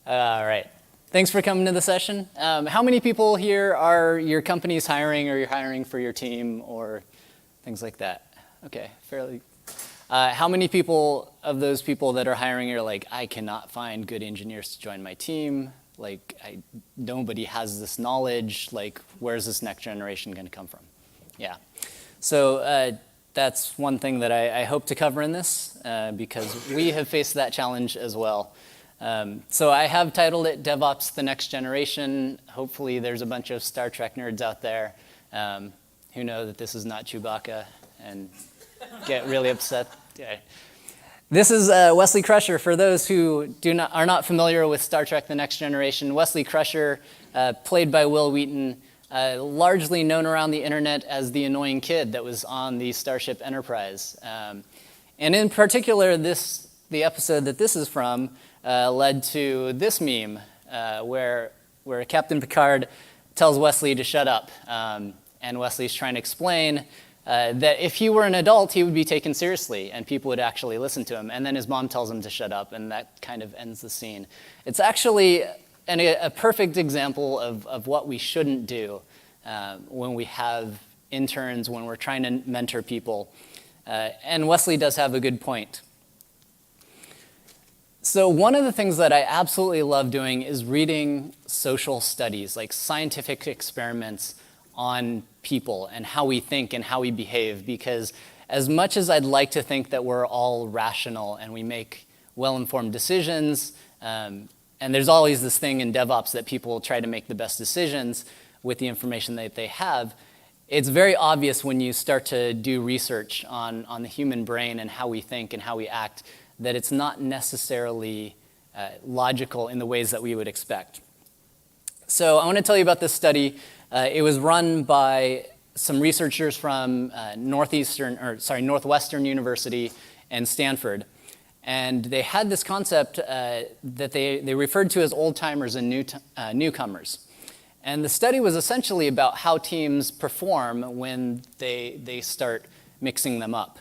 All right. Thanks for coming to the session. How many people here are your company's hiring, or you're hiring for your team, or things like that? Okay, fairly. How many people of those people that are hiring are like, I cannot find good engineers to join my team? Like, nobody has this knowledge. Like, where's this next generation going to come from? Yeah. So that's one thing that I hope to cover in this, because we have faced that challenge as well. So I have titled it DevOps, the Next Generation. Hopefully there's a bunch of Star Trek nerds out there who know that this is not Chewbacca and get really upset. Yeah. This is Wesley Crusher. For those who are not familiar with Star Trek, the Next Generation, Wesley Crusher, played by Will Wheaton, largely known around the internet as the annoying kid that was on the Starship Enterprise. And in particular, the episode that this is from led to this meme where Captain Picard tells Wesley to shut up. And Wesley's trying to explain that if he were an adult, he would be taken seriously and people would actually listen to him. And then his mom tells him to shut up, and that kind of ends the scene. It's actually a perfect example of what we shouldn't do when we have interns, when we're trying to mentor people. And Wesley does have a good point. So one of the things that I absolutely love doing is reading social studies, like scientific experiments on people and how we think and how we behave, because as much as I'd like to think that we're all rational and we make well-informed decisions, and there's always this thing in DevOps that people try to make the best decisions with the information that they have, it's very obvious when you start to do research on the human brain and how we think and how we act that it's not necessarily logical in the ways that we would expect. So I want to tell you about this study. It was run by some researchers from Northwestern University and Stanford. And they had this concept that they referred to as old-timers and newcomers. And the study was essentially about how teams perform when they start mixing them up.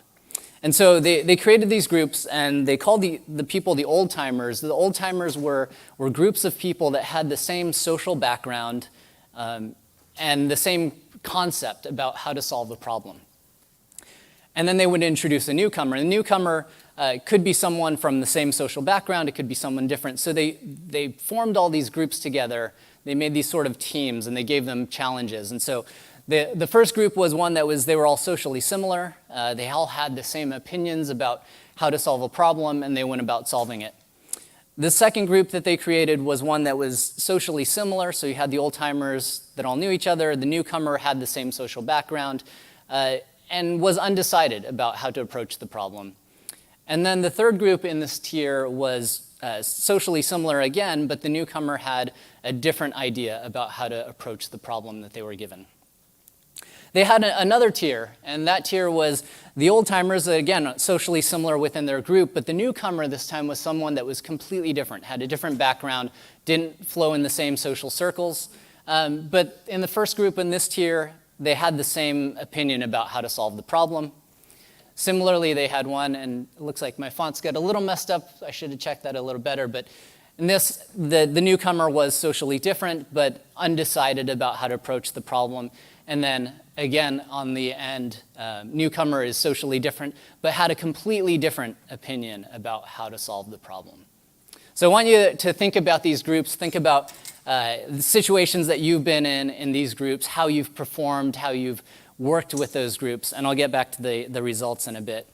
And so they created these groups, and they called the people the old-timers. The old-timers were groups of people that had the same social background and the same concept about how to solve a problem. And then they would introduce a newcomer. And the newcomer could be someone from the same social background. It could be someone different. So they formed all these groups together. They made these sort of teams, and they gave them challenges. And so the first group was one that they were all socially similar. They all had the same opinions about how to solve a problem, and they went about solving it. The second group that they created was one that was socially similar. So you had the old-timers that all knew each other. The newcomer had the same social background and was undecided about how to approach the problem. And then the third group in this tier was socially similar again, but the newcomer had a different idea about how to approach the problem that they were given. They had another tier, and that tier was the old-timers, again, socially similar within their group, but the newcomer this time was someone that was completely different, had a different background, didn't flow in the same social circles. But in the first group in this tier, they had the same opinion about how to solve the problem. Similarly, they had one, and it looks like my fonts got a little messed up. I should have checked that a little better, but in this, the newcomer was socially different, but undecided about how to approach the problem. And then, again, on the end, newcomer is socially different, but had a completely different opinion about how to solve the problem. So I want you to think about these groups, think about the situations that you've been in these groups, how you've performed, how you've worked with those groups, and I'll get back to the results in a bit.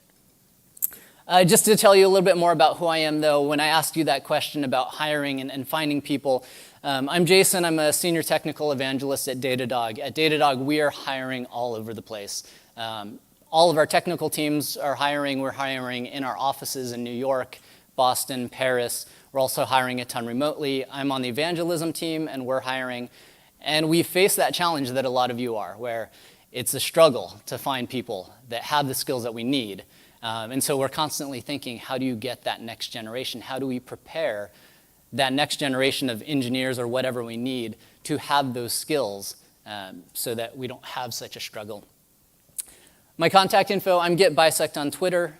Just to tell you a little bit more about who I am, though, when I asked you that question about hiring and finding people, I'm Jason. I'm a senior technical evangelist at Datadog. At Datadog, we are hiring all over the place. All of our technical teams are hiring. We're hiring in our offices in New York, Boston, Paris. We're also hiring a ton remotely. I'm on the evangelism team, and we're hiring. And we face that challenge that a lot of you are, where it's a struggle to find people that have the skills that we need. And so we're constantly thinking, how do you get that next generation? How do we prepare that next generation of engineers or whatever we need to have those skills so that we don't have such a struggle? My contact info, I'm getbisect on Twitter,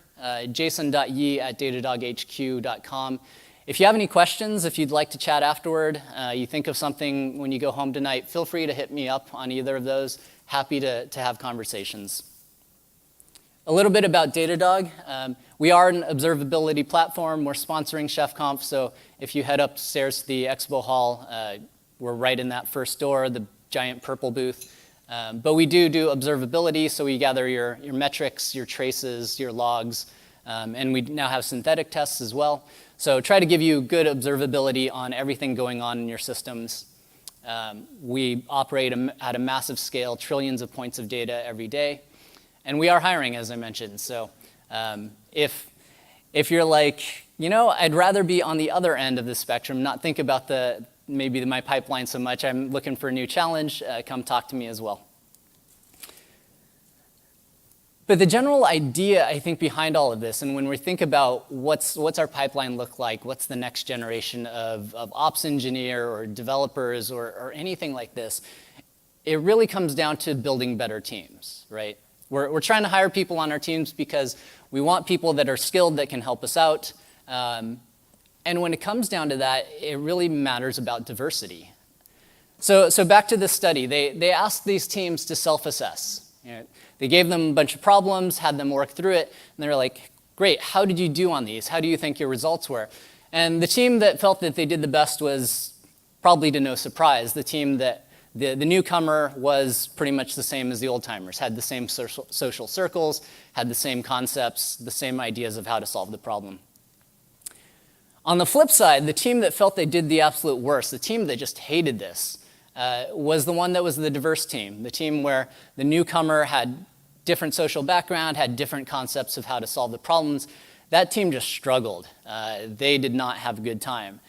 jason.ye@datadoghq.com. If you have any questions, if you'd like to chat afterward, you think of something when you go home tonight, feel free to hit me up on either of those. Happy to have conversations. A little bit about Datadog. We are an observability platform. We're sponsoring ChefConf, so if you head upstairs to the expo hall, we're right in that first door, the giant purple booth. But we do observability, so we gather your metrics, your traces, your logs, and we now have synthetic tests as well. So try to give you good observability on everything going on in your systems. We operate at a massive scale, trillions of points of data every day. And we are hiring, as I mentioned. So if you're like, I'd rather be on the other end of the spectrum, not think about maybe my pipeline so much, I'm looking for a new challenge, come talk to me as well. But the general idea, I think, behind all of this, and when we think about what's our pipeline look like, what's the next generation of ops engineer or developers or anything like this, it really comes down to building better teams, right? We're trying to hire people on our teams because we want people that are skilled, that can help us out. And when it comes down to that, it really matters about diversity. So back to this study, they asked these teams to self-assess. They gave them a bunch of problems, had them work through it, and they were like, great, how did you do on these? How do you think your results were? And the team that felt that they did the best was, probably to no surprise, the team that the newcomer was pretty much the same as the old-timers, had the same social circles, had the same concepts, the same ideas of how to solve the problem. On the flip side, the team that felt they did the absolute worst, the team that just hated this, was the one that was the diverse team, the team where the newcomer had different social background, had different concepts of how to solve the problems. That team just struggled. They did not have a good time.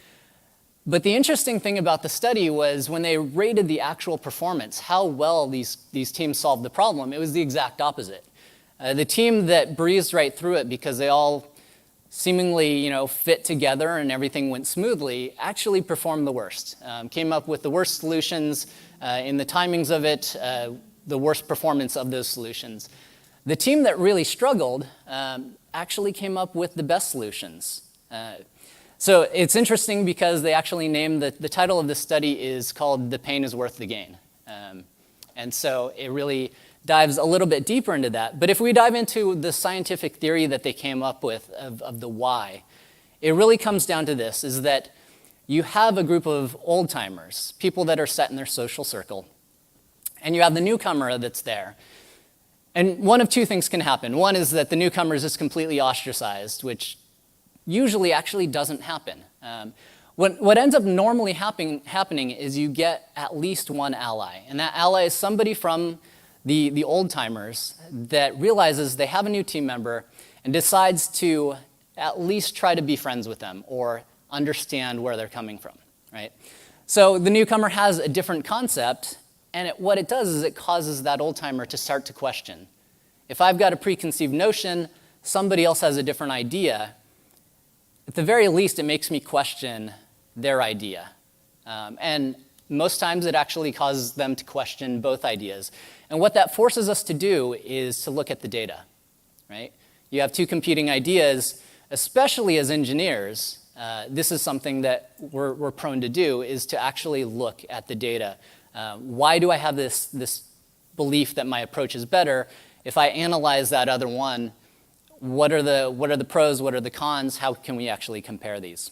But the interesting thing about the study was when they rated the actual performance, how well these teams solved the problem, it was the exact opposite. The team that breezed right through it because they all seemingly fit together and everything went smoothly, actually performed the worst. Came up with the worst solutions in the timings of it, the worst performance of those solutions. The team that really struggled actually came up with the best solutions. So it's interesting because they actually named the title of the study is called "The Pain is Worth the Gain." And so it really dives a little bit deeper into that. But if we dive into the scientific theory that they came up with of the why, it really comes down to this, is that you have a group of old-timers, people that are set in their social circle, and you have the newcomer that's there. And one of two things can happen. One is that the newcomer is just completely ostracized, which usually actually doesn't happen. What ends up normally happening is you get at least one ally, and that ally is somebody from the old-timers that realizes they have a new team member and decides to at least try to be friends with them or understand where they're coming from, right? So the newcomer has a different concept, and what it does is it causes that old-timer to start to question. If I've got a preconceived notion, somebody else has a different idea, at the very least, it makes me question their idea. And most times it actually causes them to question both ideas. And what that forces us to do is to look at the data, right? You have two competing ideas, especially as engineers. This is something that we're prone to do, is to actually look at the data. Why do I have this belief that my approach is better? If I analyze that other one, what are the pros, what are the cons, how can we actually compare these?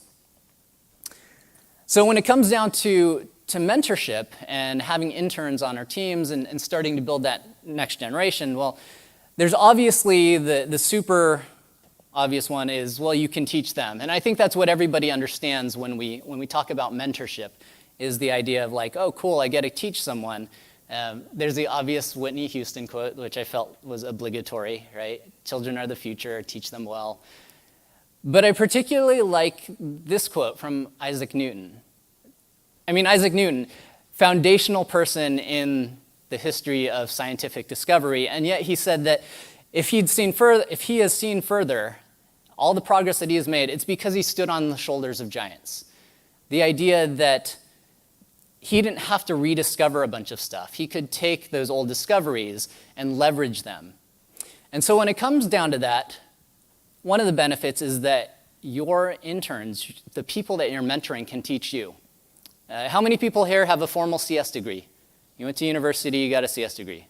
So when it comes down to mentorship and having interns on our teams and starting to build that next generation, well, there's obviously the super obvious one is, well, you can teach them. And I think that's what everybody understands when we talk about mentorship, is the idea of like, oh, cool, I get to teach someone. There's the obvious Whitney Houston quote, which I felt was obligatory, right? Children are the future, teach them well. But I particularly like this quote from Isaac Newton. I mean, Isaac Newton, foundational person in the history of scientific discovery, and yet he said that if he has seen further all the progress that he has made, it's because he stood on the shoulders of giants. The idea that he didn't have to rediscover a bunch of stuff. He could take those old discoveries and leverage them. And so when it comes down to that, one of the benefits is that your interns, the people that you're mentoring, can teach you. How many people here have a formal CS degree? You went to university, you got a CS degree.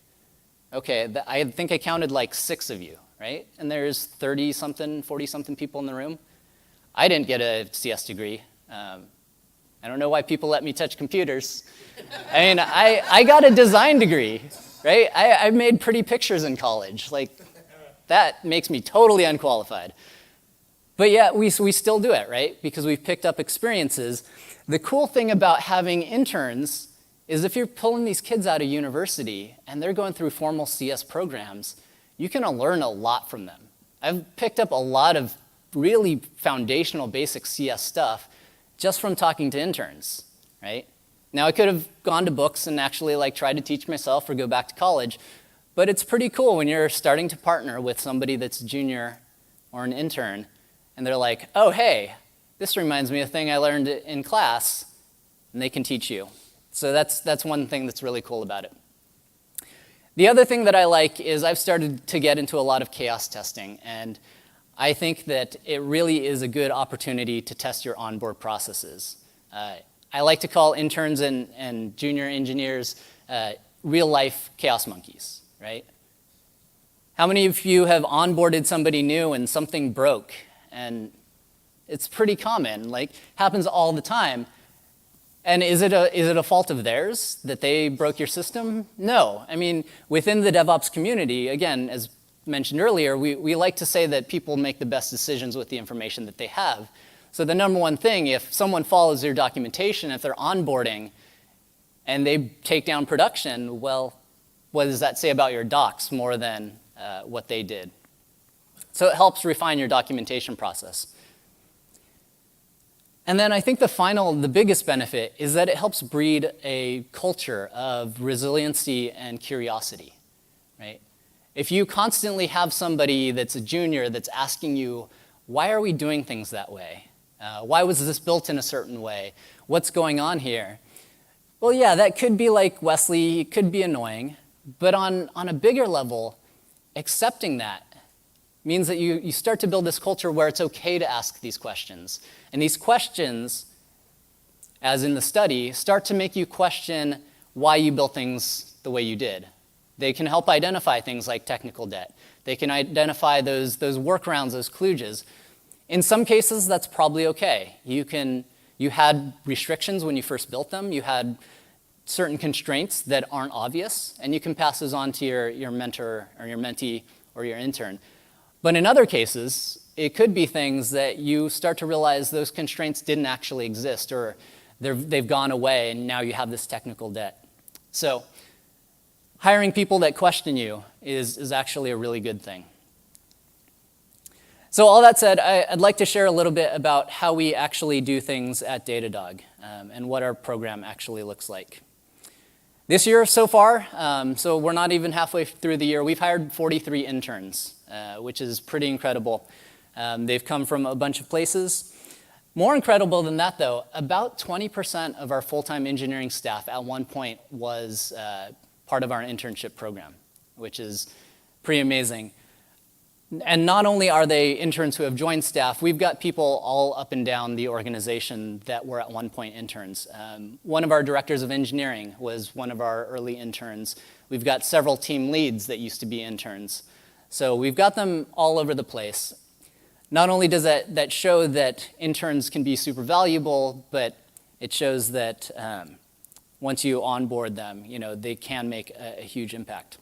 Okay, I think I counted like 6 of you, right? And there's 30-something, 40-something people in the room. I didn't get a CS degree. I don't know why people let me touch computers. I mean, I got a design degree, right? I made pretty pictures in college. Like, that makes me totally unqualified. But yeah, we still do it, right? Because we've picked up experiences. The cool thing about having interns is if you're pulling these kids out of university and they're going through formal CS programs, you can learn a lot from them. I've picked up a lot of really foundational basic CS stuff just from talking to interns, right? Now, I could have gone to books and actually tried to teach myself or go back to college, but it's pretty cool when you're starting to partner with somebody that's a junior or an intern, and they're like, oh, hey, this reminds me of a thing I learned in class, and they can teach you. So that's one thing that's really cool about it. The other thing that I like is I've started to get into a lot of chaos testing, and I think that it really is a good opportunity to test your onboard processes. I like to call interns and junior engineers real-life chaos monkeys, right? How many of you have onboarded somebody new and something broke? And it's pretty common, happens all the time. And is it a fault of theirs that they broke your system? No. I mean, within the DevOps community, again, as mentioned earlier, we like to say that people make the best decisions with the information that they have. So the number one thing, if someone follows their documentation, if they're onboarding, and they take down production, well, what does that say about your docs more than what they did? So it helps refine your documentation process. And then I think the biggest benefit is that it helps breed a culture of resiliency and curiosity, right? If you constantly have somebody that's a junior that's asking you, why are we doing things that way? Why was this built in a certain way? What's going on here? Well, yeah, that could be like Wesley, it could be annoying, but on a bigger level, accepting that means that you start to build this culture where it's okay to ask these questions. And these questions, as in the study, start to make you question why you built things the way you did. They can help identify things like technical debt. They can identify those workarounds, those kludges. In some cases, that's probably okay. You had restrictions when you first built them. You had certain constraints that aren't obvious, and you can pass those on to your mentor or your mentee or your intern. But in other cases, it could be things that you start to realize those constraints didn't actually exist, or they've gone away, and now you have this technical debt. So hiring people that question you is actually a really good thing. So all that said, I'd like to share a little bit about how we actually do things at Datadog and what our program actually looks like. This year so far, so we're not even halfway through the year, we've hired 43 interns, which is pretty incredible. They've come from a bunch of places. More incredible than that, though, about 20% of our full-time engineering staff at one point was part of our internship program, which is pretty amazing. And not only are they interns who have joined staff, we've got people all up and down the organization that were at one point interns. One of our directors of engineering was one of our early interns. We've got several team leads that used to be interns. So we've got them all over the place. Not only does that show that interns can be super valuable, but it shows that once you onboard them, they can make a huge impact.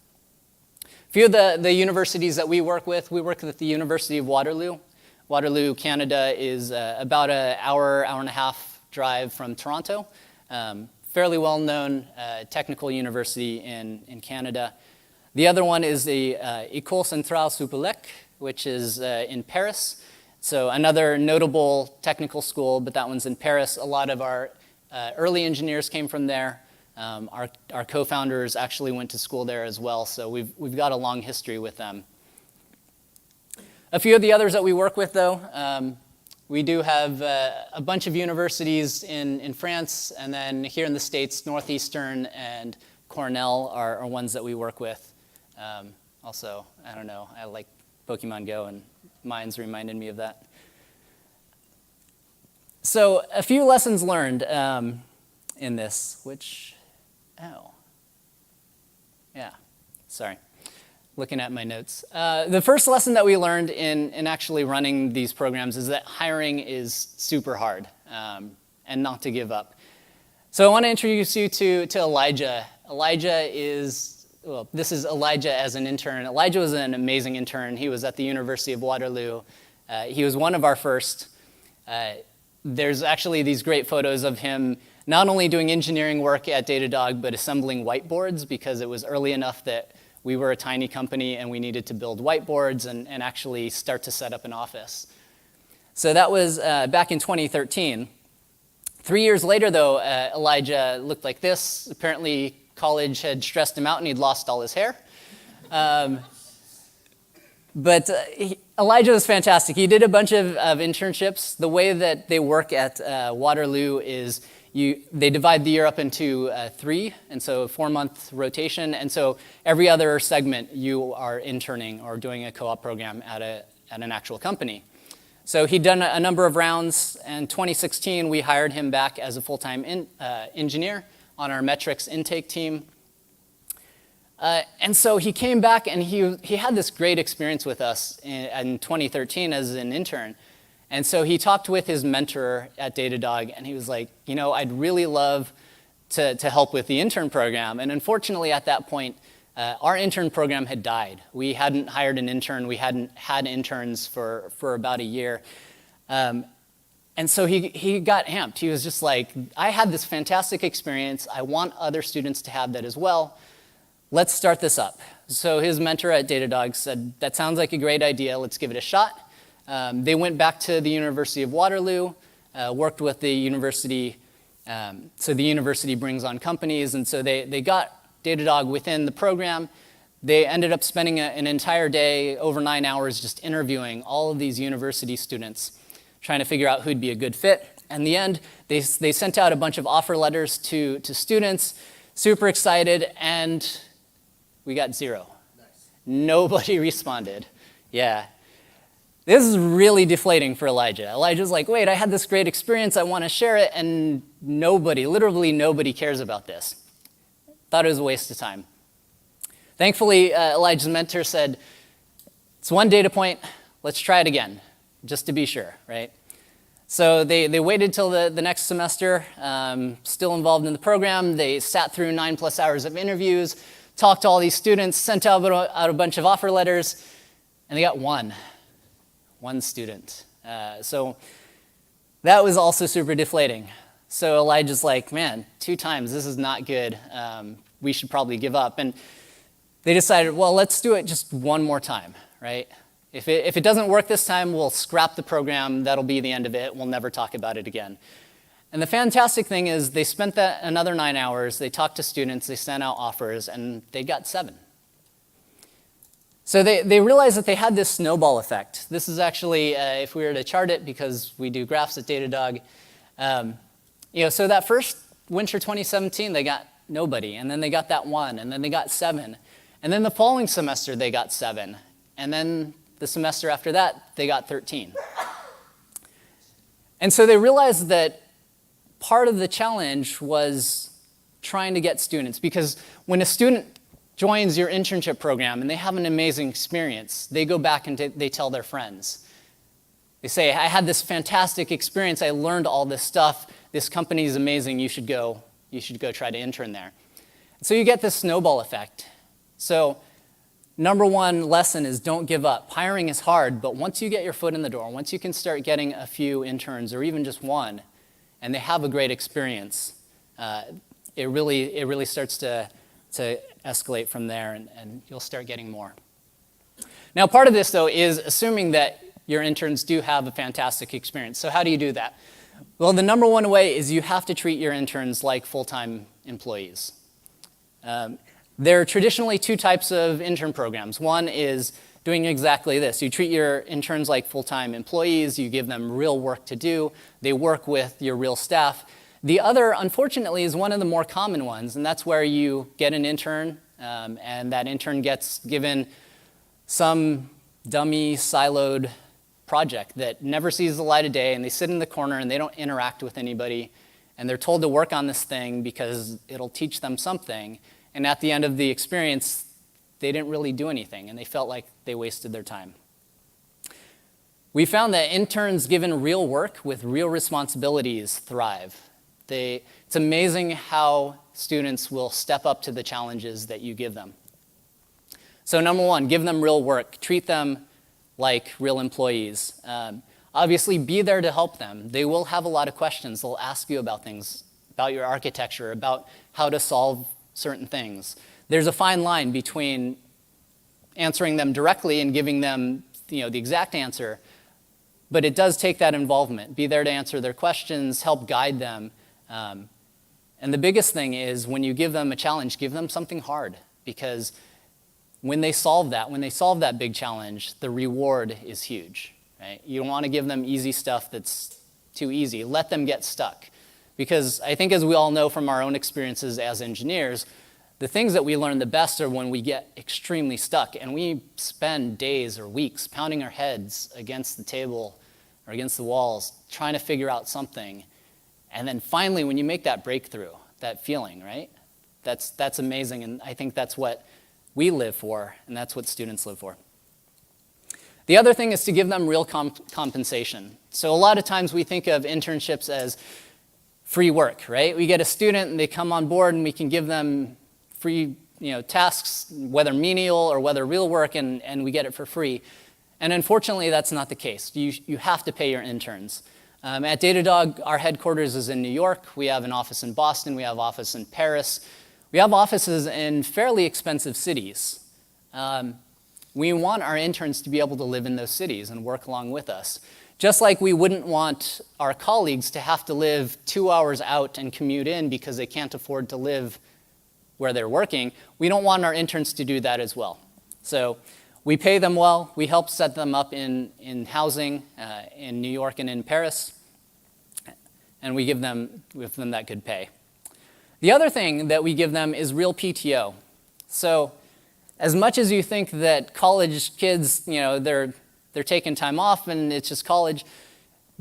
A few of the universities that we work with the University of Waterloo. Waterloo, Canada is about an hour and a half drive from Toronto. Fairly well-known technical university in Canada. The other one is the École Centrale Supélec, which is in Paris. So another notable technical school, but that one's in Paris. A lot of our early engineers came from there. Our co-founders actually went to school there as well, so we've got a long history with them. A few of the others that we work with, though, we do have a bunch of universities in France, and then here in the States, Northeastern and Cornell are ones that we work with. Also, I don't know, I like Pokemon Go, and Mines reminded me of that. So a few lessons learned in this, sorry, looking at my notes. The first lesson that we learned in actually running these programs is that hiring is super hard and not to give up. So I want to introduce you to Elijah. This is Elijah as an intern. Elijah was an amazing intern. He was at the University of Waterloo. He was one of our first. There's actually these great photos of him not only doing engineering work at Datadog, but assembling whiteboards, because it was early enough that we were a tiny company and we needed to build whiteboards and actually start to set up an office. So that was back in 2013. 3 years later, though, Elijah looked like this. Apparently, college had stressed him out and he'd lost all his hair. But Elijah was fantastic. He did a bunch of internships. The way that they work at Waterloo is they divide the year up into 3, and so a 4-month rotation. And so every other segment, you are interning or doing a co-op program at an actual company. So he'd done a number of rounds. In 2016, we hired him back as a full-time engineer on our metrics intake team. And so he came back and he had this great experience with us in 2013 as an intern. And so he talked with his mentor at Datadog and he was like, I'd really love to help with the intern program. And unfortunately at that point, our intern program had died. We hadn't hired an intern. We hadn't had interns for about a year. And so he got amped. He was just like, I had this fantastic experience. I want other students to have that as well. Let's start this up. So his mentor at Datadog said, that sounds like a great idea. Let's give it a shot. They went back to the University of Waterloo, worked with the university. So the university brings on companies. And so they got Datadog within the program. They ended up spending an entire day, over 9 hours, just interviewing all of these university students, trying to figure out who'd be a good fit. In the end, they sent out a bunch of offer letters to students, super excited, and we got 0. Nice. Nobody responded. Yeah. This is really deflating for Elijah. Elijah's like, wait, I had this great experience, I want to share it, and literally nobody cares about this. Thought it was a waste of time. Thankfully, Elijah's mentor said, it's one data point, let's try it again, just to be sure, right? So they waited till the next semester, still involved in the program. They sat through 9+ hours of interviews, talked to all these students, sent out a bunch of offer letters, and they got one student. So that was also super deflating. So Elijah's like, man, 2 times, this is not good. We should probably give up. And they decided, well, let's do it just one more time, right? If it doesn't work this time, we'll scrap the program. That'll be the end of it. We'll never talk about it again. And the fantastic thing is they spent another 9 hours. They talked to students. They sent out offers, and they got 7. So they realized that they had this snowball effect. This is actually, if we were to chart it, because we do graphs at Datadog, so that first winter 2017, they got nobody. And then they got that 1. And then they got 7. And then the following semester, they got 7. And then the semester after that, they got 13. And so they realized that part of the challenge was trying to get students, because when a student joins your internship program and they have an amazing experience, they go back and they tell their friends. They say, I had this fantastic experience, I learned all this stuff, this company is amazing, you should go try to intern there. So you get this snowball effect. So number 1 lesson is don't give up. Hiring is hard, but once you get your foot in the door, once you can start getting a few interns or even just one, and they have a great experience, it really starts to escalate from there, and you'll start getting more. Now, part of this, though, is assuming that your interns do have a fantastic experience. So how do you do that? Well, the number 1 way is you have to treat your interns like full-time employees. There are traditionally 2 types of intern programs. One is doing exactly this. You treat your interns like full-time employees. You give them real work to do. They work with your real staff. The other, unfortunately, is one of the more common ones, and that's where you get an intern, and that intern gets given some dummy, siloed project that never sees the light of day, and they sit in the corner and they don't interact with anybody, and they're told to work on this thing because it'll teach them something, and at the end of the experience, they didn't really do anything, and they felt like they wasted their time. We found that interns given real work with real responsibilities thrive. It's amazing how students will step up to the challenges that you give them. So number one, give them real work. Treat them like real employees. Obviously, be there to help them. They will have a lot of questions. They'll ask you about things, about your architecture, about how to solve certain things. There's a fine line between answering them directly and giving them the exact answer, but it does take that involvement. Be there to answer their questions, help guide them. And the biggest thing is when you give them a challenge, give them something hard, because when they solve that big challenge, the reward is huge. Right? You don't want to give them easy stuff that's too easy. Let them get stuck. Because I think, as we all know from our own experiences as engineers, the things that we learn the best are when we get extremely stuck and we spend days or weeks pounding our heads against the table or against the walls trying to figure out something. And then finally, when you make that breakthrough, that feeling, right? That's amazing, and I think that's what we live for, and that's what students live for. The other thing is to give them real compensation. So a lot of times we think of internships as free work, right? We get a student and they come on board and we can give them free tasks, whether menial or whether real work, and we get it for free. And unfortunately, that's not the case. You have to pay your interns. At Datadog, our headquarters is in New York. We have an office in Boston. We have an office in Paris. We have offices in fairly expensive cities. We want our interns to be able to live in those cities and work along with us. Just like we wouldn't want our colleagues to have to live 2 hours out and commute in because they can't afford to live where they're working, we don't want our interns to do that as well. So we pay them well. We help set them up in housing in New York and in Paris, and we give them that good pay. The other thing that we give them is real PTO. So as much as you think that college kids, they're taking time off and it's just college,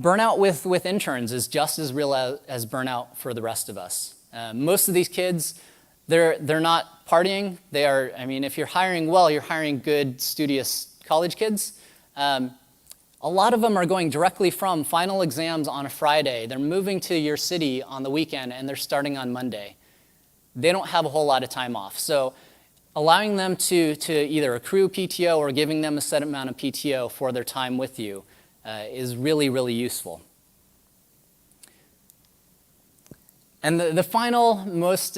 burnout with interns is just as real as burnout for the rest of us. Most of these kids, they're not partying. They are, if you're hiring well, you're hiring good, studious college kids. A lot of them are going directly from final exams on a Friday. They're moving to your city on the weekend, and they're starting on Monday. They don't have a whole lot of time off. So allowing them to either accrue PTO or giving them a set amount of PTO for their time with you is really, really useful. And the final, most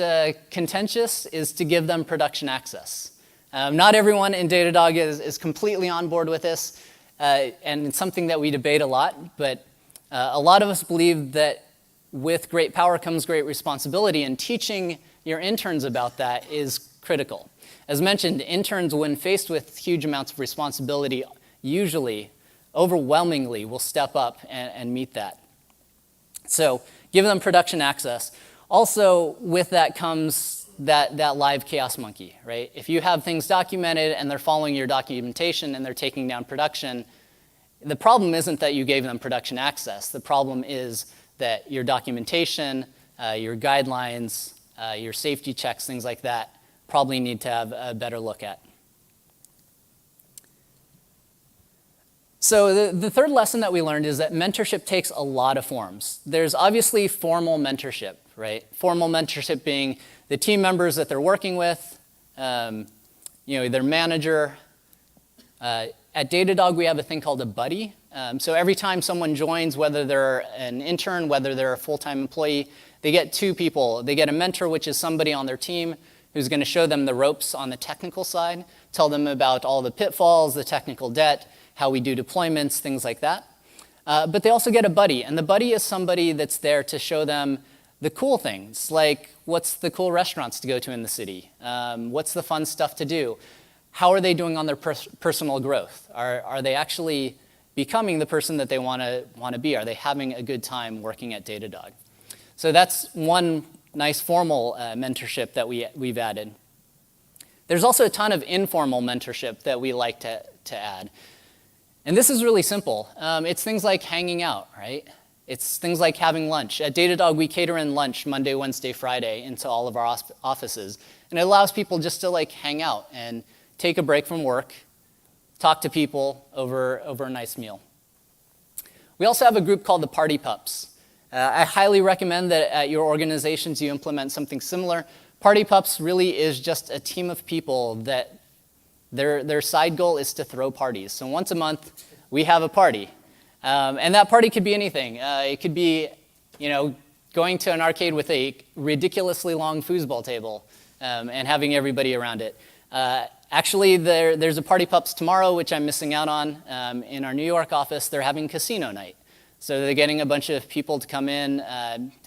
contentious is to give them production access. Not everyone in Datadog is completely on board with this, and it's something that we debate a lot, but a lot of us believe that with great power comes great responsibility, and teaching your interns about that is critical. As mentioned, interns, when faced with huge amounts of responsibility, usually, overwhelmingly, will step up and meet that. So give them production access. Also, with that comes that live chaos monkey, right? If you have things documented and they're following your documentation and they're taking down production, the problem isn't that you gave them production access. The problem is that your documentation, your guidelines, your safety checks, things like that, probably need to have a better look at. So the third lesson that we learned is that mentorship takes a lot of forms. There's obviously formal mentorship, right? Formal mentorship being the team members that they're working with, their manager. At Datadog, we have a thing called a buddy. So every time someone joins, whether they're an intern, whether they're a full-time employee, they get two people. They get a mentor, which is somebody on their team who's going to show them the ropes on the technical side, tell them about all the pitfalls, the technical debt, how we do deployments, things like that. But they also get a buddy, and the buddy is somebody that's there to show them the cool things, like what's the cool restaurants to go to in the city? What's the fun stuff to do? How are they doing on their personal growth? Are they actually becoming the person that they want to be? Are they having a good time working at Datadog? So that's one nice formal mentorship that we've added. There's also a ton of informal mentorship that we like to add. And this is really simple. It's things like hanging out, right? It's things like having lunch. At Datadog, we cater in lunch Monday, Wednesday, Friday into all of our offices. And it allows people just to like hang out and take a break from work, talk to people over a nice meal. We also have a group called the Party Pups. I highly recommend that at your organizations you implement something similar. Party Pups really is just a team of people that their side goal is to throw parties. So once a month, we have a party. And that party could be anything. It could be, going to an arcade with a ridiculously long foosball table and having everybody around it. Actually, there's a Party Pups tomorrow, which I'm missing out on. In our New York office, they're having casino night. So they're getting a bunch of people to come in,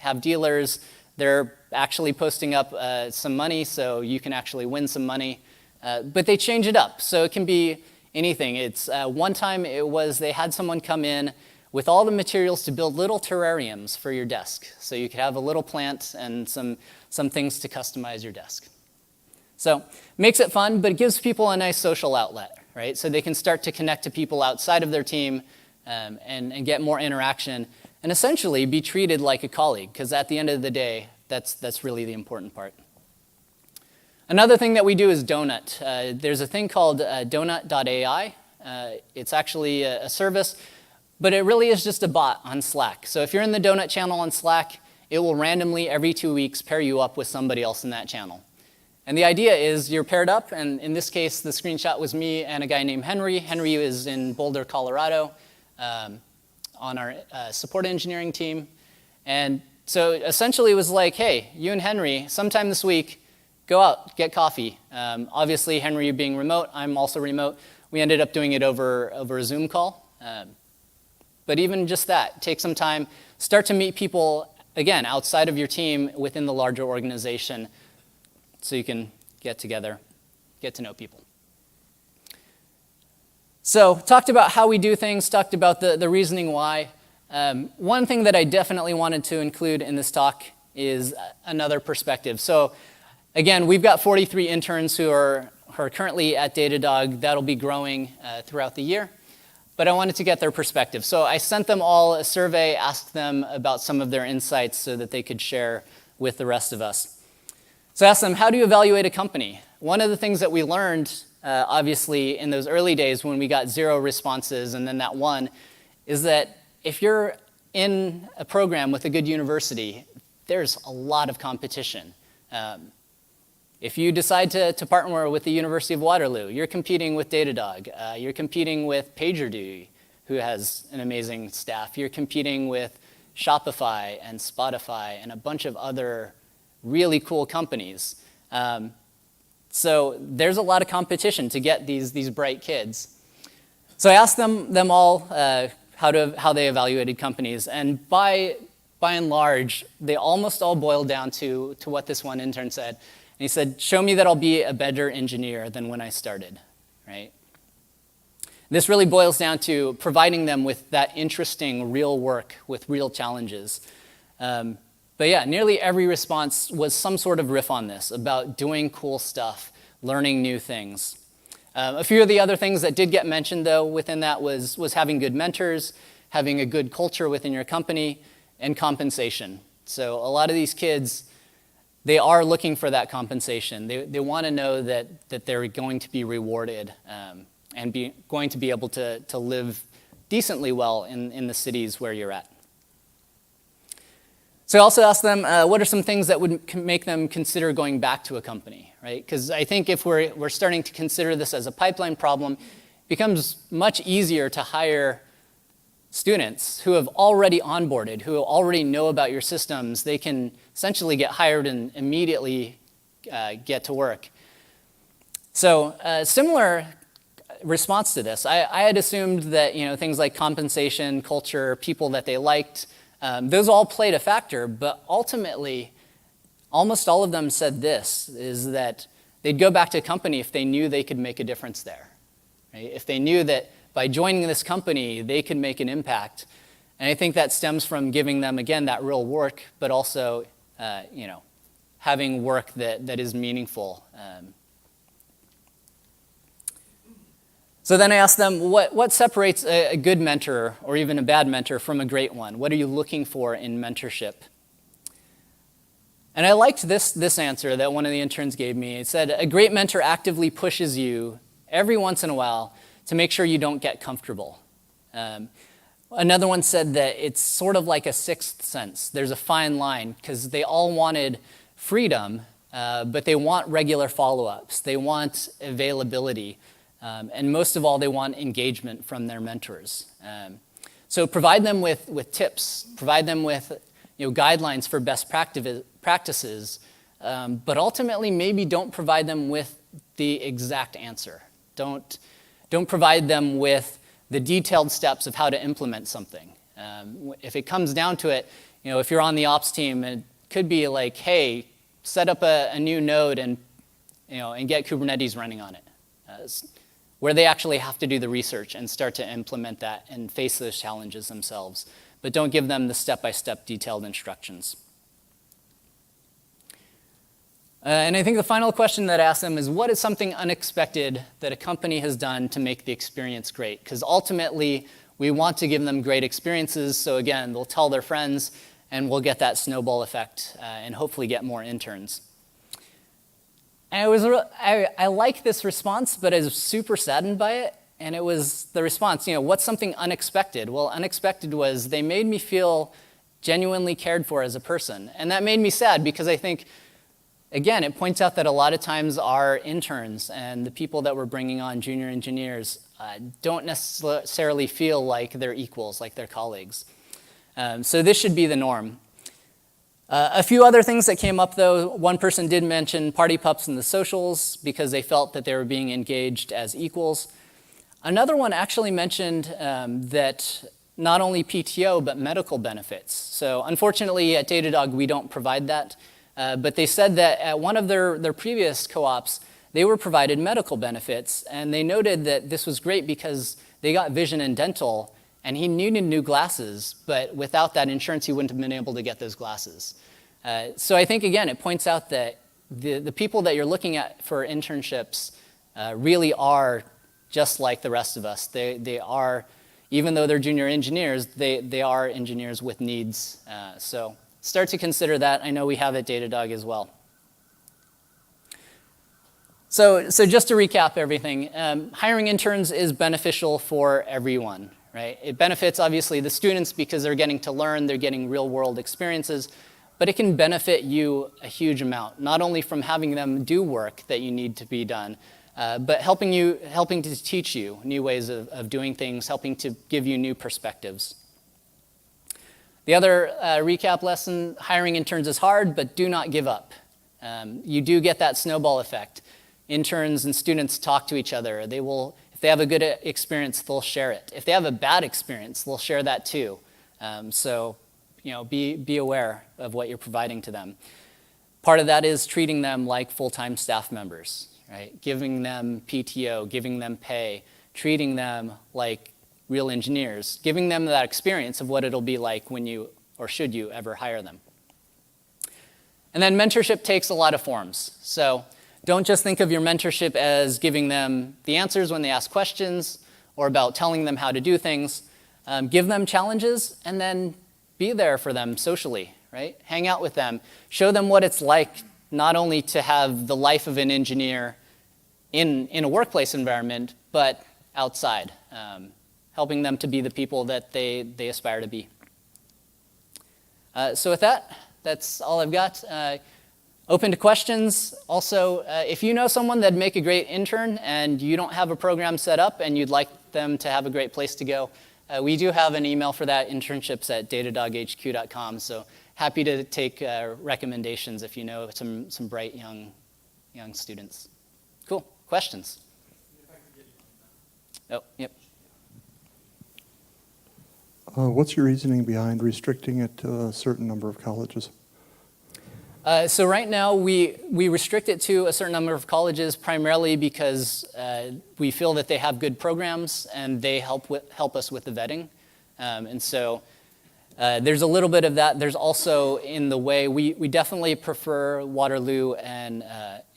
have dealers. They're actually posting up some money, so you can actually win some money. But they change it up, so it can be anything. It's one time they had someone come in with all the materials to build little terrariums for your desk. So you could have a little plant and some things to customize your desk. So makes it fun, but it gives people a nice social outlet, right? So they can start to connect to people outside of their team and get more interaction and essentially be treated like a colleague, because at the end of the day, that's really the important part. Another thing that we do is Donut. There's a thing called donut.ai. It's actually a service, but it really is just a bot on Slack. So if you're in the Donut channel on Slack, it will randomly every 2 weeks pair you up with somebody else in that channel. And the idea is you're paired up, and in this case, the screenshot was me and a guy named Henry. Henry is in Boulder, Colorado, on our support engineering team. And so essentially it was like, hey, you and Henry, sometime this week, go out, get coffee. Obviously, Henry being remote, I'm also remote. We ended up doing it over a Zoom call. But even just that, take some time, start to meet people, again, outside of your team within the larger organization so you can get together, get to know people. So talked about how we do things, talked about the reasoning why. One thing that I definitely wanted to include in this talk is another perspective. So again, we've got 43 interns who are currently at Datadog. That'll be growing throughout the year. But I wanted to get their perspective. So I sent them all a survey, asked them about some of their insights so that they could share with the rest of us. So I asked them, how do you evaluate a company? One of the things that we learned, obviously, in those early days when we got 0 responses and then that 1, is that if you're in a program with a good university, there's a lot of competition. If you decide to partner with the University of Waterloo, you're competing with Datadog. You're competing with PagerDuty, who has an amazing staff. You're competing with Shopify and Spotify and a bunch of other really cool companies. So there's a lot of competition to get these bright kids. So I asked them all how they evaluated companies, and by and large, they almost all boiled down to what this one intern said. And he said, show me that I'll be a better engineer than when I started, right? This really boils down to providing them with that interesting real work with real challenges. But yeah, nearly every response was some sort of riff on this, about doing cool stuff, learning new things. A few of the other things that did get mentioned, though, within that was having good mentors, having a good culture within your company, and compensation. So a lot of these kids, they are looking for that compensation. They want to know that they're going to be rewarded and going to be able to live decently well in the cities where you're at. So I also asked them, what are some things that would make them consider going back to a company, right? Because I think if we're starting to consider this as a pipeline problem, it becomes much easier to hire students who have already onboarded, who already know about your systems. They can essentially get hired and immediately get to work. So similar response to this. I had assumed that things like compensation, culture, people that they liked, those all played a factor, but ultimately, almost all of them said this, is that they'd go back to a company if they knew they could make a difference there. Right? If they knew that by joining this company, they could make an impact. And I think that stems from giving them, again, that real work, but also, having work that is meaningful. So then I asked them, what separates a good mentor or even a bad mentor from a great one? What are you looking for in mentorship? And I liked this answer that one of the interns gave me. It said, a great mentor actively pushes you every once in a while to make sure you don't get comfortable. Another one said that it's sort of like a sixth sense. There's a fine line because they all wanted freedom, but they want regular follow-ups. They want availability. And most of all, they want engagement from their mentors. So provide them with tips, provide them with guidelines for best practices, but ultimately maybe don't provide them with the exact answer. Don't provide them with the detailed steps of how to implement something. If it comes down to it, if you're on the ops team, it could be like, hey, set up a new node and get Kubernetes running on it. Where they actually have to do the research and start to implement that and face those challenges themselves. But don't give them the step-by-step detailed instructions. And I think the final question that I asked them is, what is something unexpected that a company has done to make the experience great? Because ultimately, we want to give them great experiences, so again, they'll tell their friends, and we'll get that snowball effect and hopefully get more interns. And I like this response, but I was super saddened by it. And it was the response, what's something unexpected? Well, unexpected was they made me feel genuinely cared for as a person. And that made me sad because I think, again, it points out that a lot of times our interns and the people that we're bringing on, junior engineers, don't necessarily feel like they're equals, like their colleagues. So this should be the norm. A few other things that came up, though. One person did mention party pups and the socials because they felt that they were being engaged as equals. Another one actually mentioned that not only PTO, but medical benefits. So unfortunately, at Datadog, we don't provide that. But they said that at one of their previous co-ops, they were provided medical benefits. And they noted that this was great because they got vision and dental, and he needed new glasses. But without that insurance, he wouldn't have been able to get those glasses. So I think, again, it points out that the people that you're looking at for internships really are just like the rest of us. They are, even though they're junior engineers, they are engineers with needs. So start to consider that. I know we have at Datadog as well. So just to recap everything, hiring interns is beneficial for everyone, right? It benefits, obviously, the students because they're getting to learn, they're getting real-world experiences, but it can benefit you a huge amount, not only from having them do work that you need to be done, but helping to teach you new ways of doing things, helping to give you new perspectives. The other recap lesson, hiring interns is hard, but do not give up. You do get that snowball effect. Interns and students talk to each other. They will, if they have a good experience, they'll share it. If they have a bad experience, they'll share that too. So be aware of what you're providing to them. Part of that is treating them like full-time staff members. Right? Giving them PTO, giving them pay, treating them like real engineers, giving them that experience of what it'll be like when you, or should you, ever hire them. And then mentorship takes a lot of forms. So don't just think of your mentorship as giving them the answers when they ask questions or about telling them how to do things. Give them challenges and then be there for them socially, right? Hang out with them. Show them what it's like not only to have the life of an engineer in a workplace environment, but outside, helping them to be the people that they aspire to be. So with that, that's all I've got. Open to questions. Also, if you know someone that'd make a great intern and you don't have a program set up and you'd like them to have a great place to go, we do have an email for that, internships@datadoghq.com. So happy to take recommendations if you know some bright young students. Cool. Questions? Oh, yep. What's your reasoning behind restricting it to a certain number of colleges? So right now, we restrict it to a certain number of colleges primarily because we feel that they have good programs and they help us with the vetting. And so there's a little bit of that. There's also in the way, we definitely prefer Waterloo and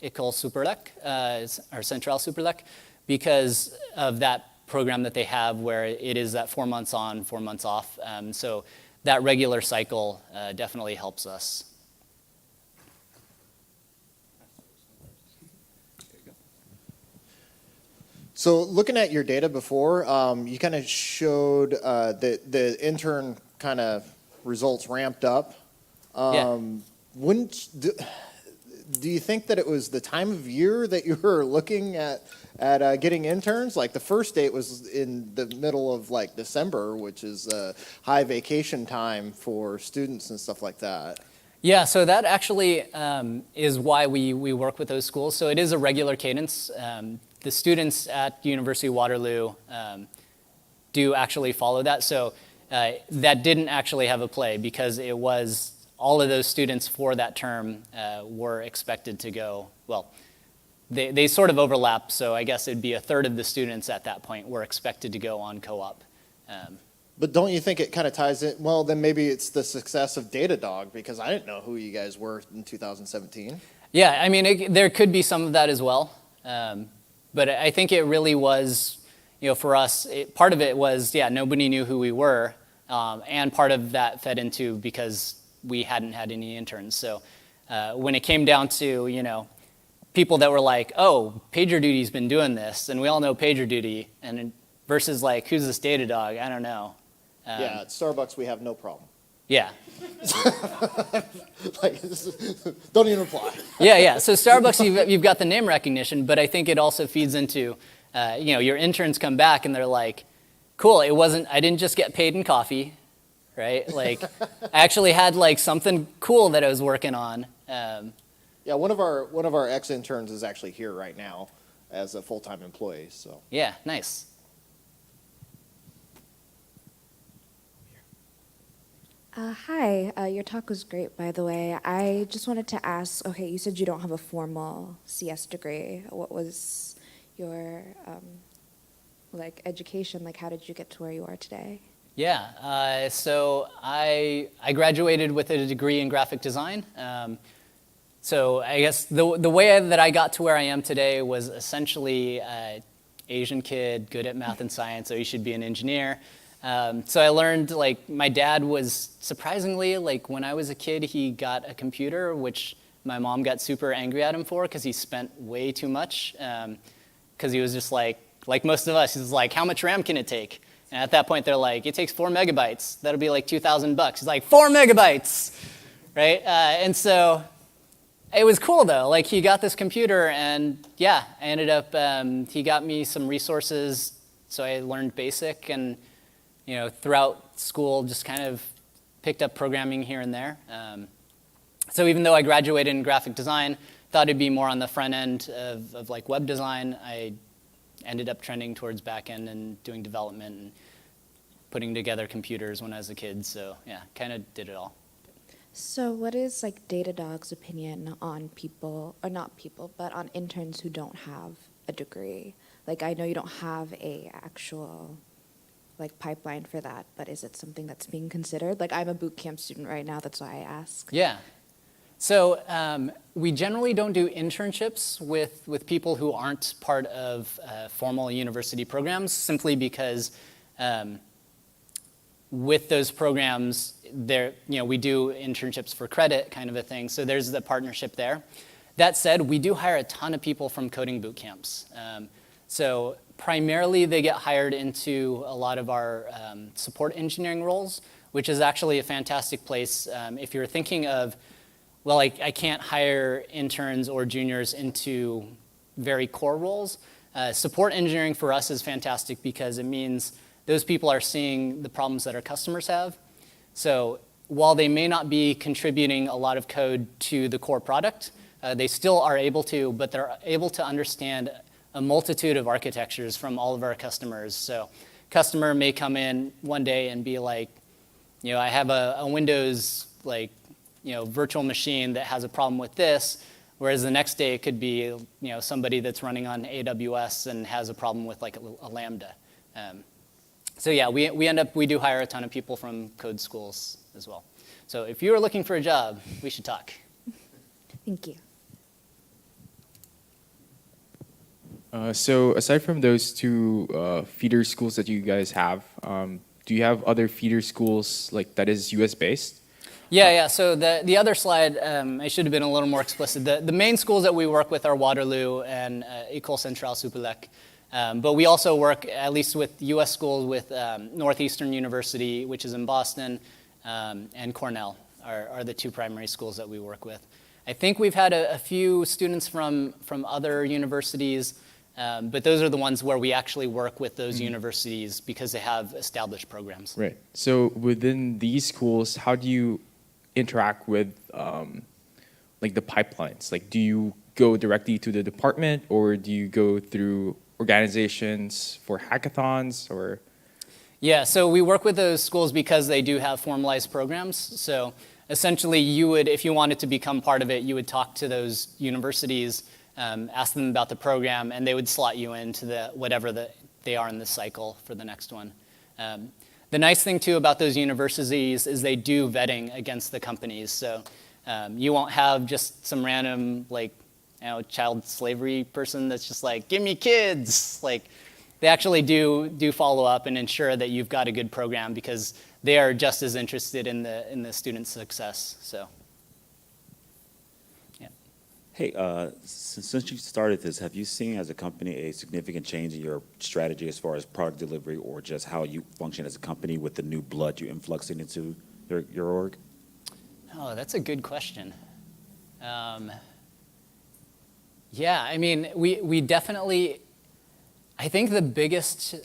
École Supérieure, or Centrale Supérieure, because of that program that they have where it is that 4 months on, 4 months off. So that regular cycle definitely helps us. So looking at your data before, you kind of showed that the intern kind of results ramped up. Yeah. Do you think that it was the time of year that you were looking at getting interns? Like the first date was in the middle of like December, which is high vacation time for students and stuff like that. Yeah, so that actually is why we work with those schools. So it is a regular cadence. The students at University of Waterloo do actually follow that. So that didn't actually have a play because it was all of those students for that term were expected to go, well, they sort of overlap. So I guess it'd be a third of the students at that point were expected to go on co-op. But don't you think it kind of ties in? Well, then maybe it's the success of Datadog, because I didn't know who you guys were in 2017. Yeah, I mean, there could be some of that as well. But I think it really was, for us, part of it was, nobody knew who we were. And part of that fed into because we hadn't had any interns. So when it came down to, people that were like, oh, PagerDuty's been doing this, and we all know PagerDuty, and versus like, who's this Datadog? I don't know. Yeah, at Starbucks we have no problem. Yeah. Like, don't even reply. Yeah. So Starbucks, you've got the name recognition, but I think it also feeds into, your interns come back and they're like, cool, I didn't just get paid in coffee, right? Like, I actually had like something cool that I was working on. Yeah, one of our ex-interns is actually here right now as a full-time employee. So Yeah, nice. Hi, your talk was great, by the way. I just wanted to ask, okay, you said you don't have a formal CS degree. What was your, education? Like, how did you get to where you are today? Yeah, so I graduated with a degree in graphic design. So I guess the way that I got to where I am today was essentially Asian kid, good at math and science, so you should be an engineer. So I learned, my dad was, surprisingly, when I was a kid, he got a computer, which my mom got super angry at him for because he spent way too much. Because he was just like most of us, he's like, how much RAM can it take? And at that point, they're like, it takes 4 megabytes. That'll be like $2,000. He's like, 4 megabytes, right? And so it was cool, though. He got this computer, and I ended up, he got me some resources, so I learned BASIC, and throughout school, just kind of picked up programming here and there. So even though I graduated in graphic design, thought it'd be more on the front end of web design, I ended up trending towards back end and doing development and putting together computers when I was a kid. So kind of did it all. So what is Datadog's opinion on people, or not people, but on interns who don't have a degree? I know you don't have a actual pipeline for that, but is it something that's being considered? I'm a boot camp student right now, that's why I ask. Yeah. So we generally don't do internships with people who aren't part of formal university programs, simply because with those programs, we do internships for credit, kind of a thing. So there's the partnership there. That said, we do hire a ton of people from coding boot camps. So primarily, they get hired into a lot of our support engineering roles, which is actually a fantastic place. If you're thinking of, well, I can't hire interns or juniors into very core roles, support engineering for us is fantastic because it means those people are seeing the problems that our customers have. So while they may not be contributing a lot of code to the core product, they still are able to, but they're able to understand a multitude of architectures from all of our customers. So customer may come in one day and be like, I have a Windows virtual machine that has a problem with this, whereas the next day it could be somebody that's running on AWS and has a problem with a Lambda. So we do hire a ton of people from code schools as well. So if you are looking for a job, we should talk. Thank you. So aside from those two feeder schools that you guys have, do you have other feeder schools like that is US based? Yeah. So the other slide, I should have been a little more explicit. The main schools that we work with are Waterloo and École Centrale Supélec. But we also work, at least with U.S. schools, with Northeastern University, which is in Boston, and Cornell are the two primary schools that we work with. I think we've had a few students from other universities, but those are the ones where we actually work with those universities because they have established programs. Right. So within these schools, how do you interact with like the pipelines? Like, do you go directly to the department, or do you go through organizations for hackathons, or? Yeah, so we work with those schools because they do have formalized programs. So essentially, you would, if you wanted to become part of it, you would talk to those universities, ask them about the program, and they would slot you into whatever they are in the cycle for the next one. The nice thing, too, about those universities is they do vetting against the companies. So you won't have just some random, child slavery person that's just like, give me kids. Like, they actually do follow up and ensure that you've got a good program because they are just as interested in the student's success. So, yeah. Hey, since you started this, have you seen as a company a significant change in your strategy as far as product delivery or just how you function as a company with the new blood you're influxing into your org? Oh, that's a good question. Yeah, I mean, we definitely, I think the biggest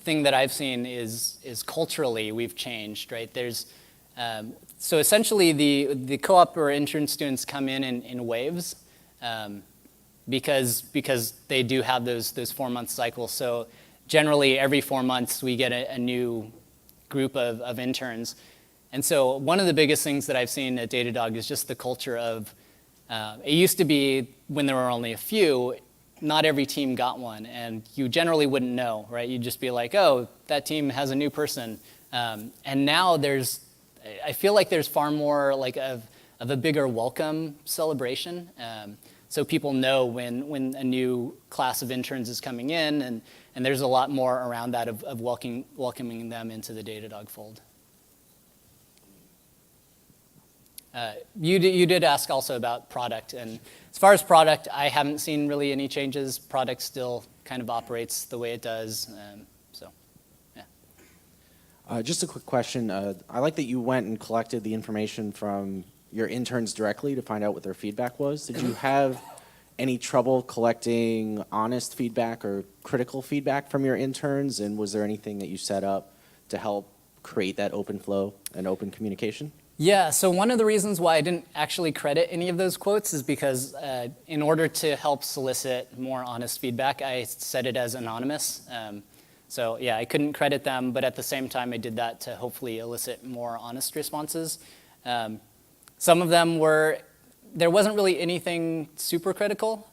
thing that I've seen is culturally we've changed, right? There's, so essentially the co-op or intern students come in waves because they do have those 4-month cycles. So generally every 4 months we get a new group of interns. And so one of the biggest things that I've seen at Datadog is just the culture of, it used to be when there were only a few, not every team got one, and you generally wouldn't know, right? You'd just be like, oh, that team has a new person. And now I feel like there's far more of a bigger welcome celebration. So people know when a new class of interns is coming in, and there's a lot more around that of welcoming them into the Datadog fold. You did ask also about product, and as far as product, I haven't seen really any changes. Product still kind of operates the way it does, so yeah. Just a quick question. I like that you went and collected the information from your interns directly to find out what their feedback was. Did you have any trouble collecting honest feedback or critical feedback from your interns, and was there anything that you set up to help create that open flow and open communication? Yeah, so one of the reasons why I didn't actually credit any of those quotes is because in order to help solicit more honest feedback, I set it as anonymous. So yeah, I couldn't credit them, but at the same time, I did that to hopefully elicit more honest responses. Some of them there wasn't really anything super critical.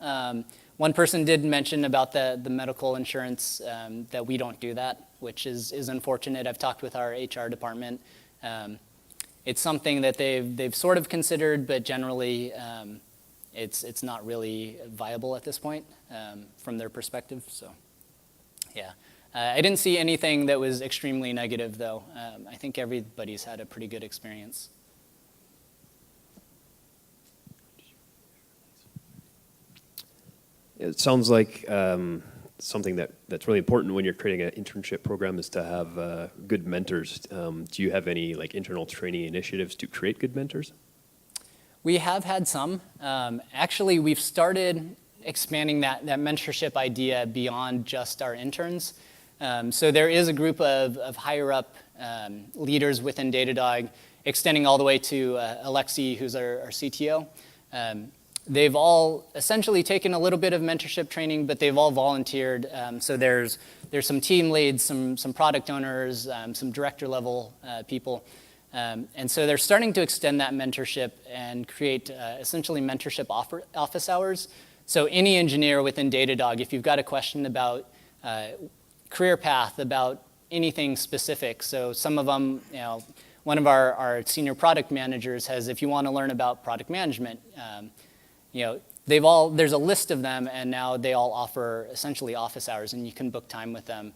One person did mention about the medical insurance, that we don't do that, which is unfortunate. I've talked with our HR department. It's something that they've sort of considered, but generally it's not really viable at this point from their perspective. So, yeah. I didn't see anything that was extremely negative, though. I think everybody's had a pretty good experience. It sounds like something that's really important when you're creating an internship program is to have good mentors. Do you have any internal training initiatives to create good mentors? We have had some. Actually, we've started expanding that mentorship idea beyond just our interns. So there is a group of higher up leaders within Datadog, extending all the way to Alexi, who's our CTO. They've all essentially taken a little bit of mentorship training, but they've all volunteered. So there's some team leads, some product owners, some director level people. And so they're starting to extend that mentorship and create essentially mentorship office hours. So any engineer within Datadog, if you've got a question about career path, about anything specific, so some of them, one of our senior product managers has, if you want to learn about product management, there's a list of them, and now they all offer essentially office hours, and you can book time with them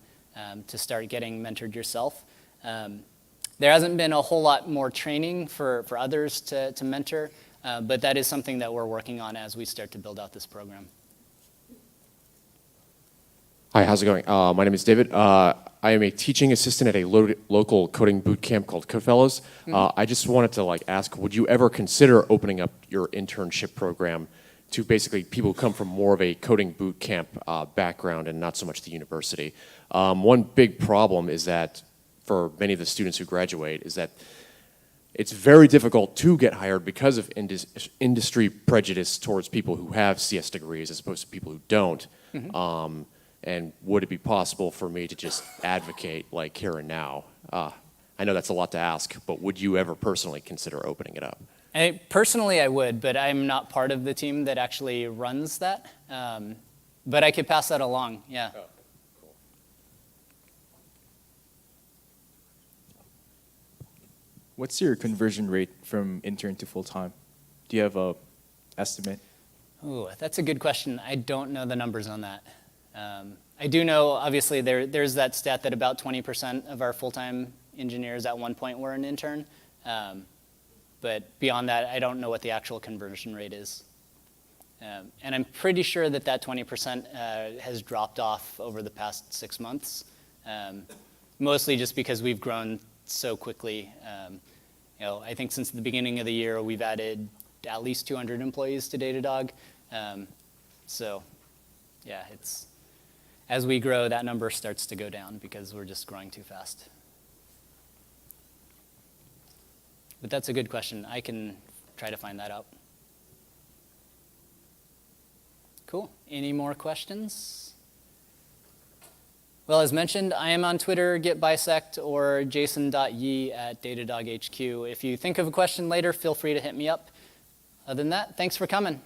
to start getting mentored yourself. There hasn't been a whole lot more training for others to mentor, but that is something that we're working on as we start to build out this program. Hi, how's it going? My name is David. I am a teaching assistant at a local coding boot camp called Codefellows. I just wanted to ask, would you ever consider opening up your internship program to basically people who come from more of a coding boot camp background and not so much the university? One big problem is that for many of the students who graduate is that it's very difficult to get hired because of industry prejudice towards people who have CS degrees as opposed to people who don't. And would it be possible for me to just advocate here and now? I know that's a lot to ask, but would you ever personally consider opening it up? Personally, I would, but I'm not part of the team that actually runs that. But I could pass that along, yeah. Oh, cool. What's your conversion rate from intern to full-time? Do you have a estimate? Ooh, that's a good question. I don't know the numbers on that. I do know, obviously, there's that stat that about 20% of our full-time engineers at one point were an intern. But beyond that, I don't know what the actual conversion rate is. And I'm pretty sure that 20% has dropped off over the past 6 months, mostly just because we've grown so quickly. I think since the beginning of the year, we've added at least 200 employees to Datadog. So, yeah, as we grow, that number starts to go down because we're just growing too fast. But that's a good question. I can try to find that out. Cool. Any more questions? Well, as mentioned, I am on Twitter, getbisect, or jason.ye@datadoghq. If you think of a question later, feel free to hit me up. Other than that, thanks for coming.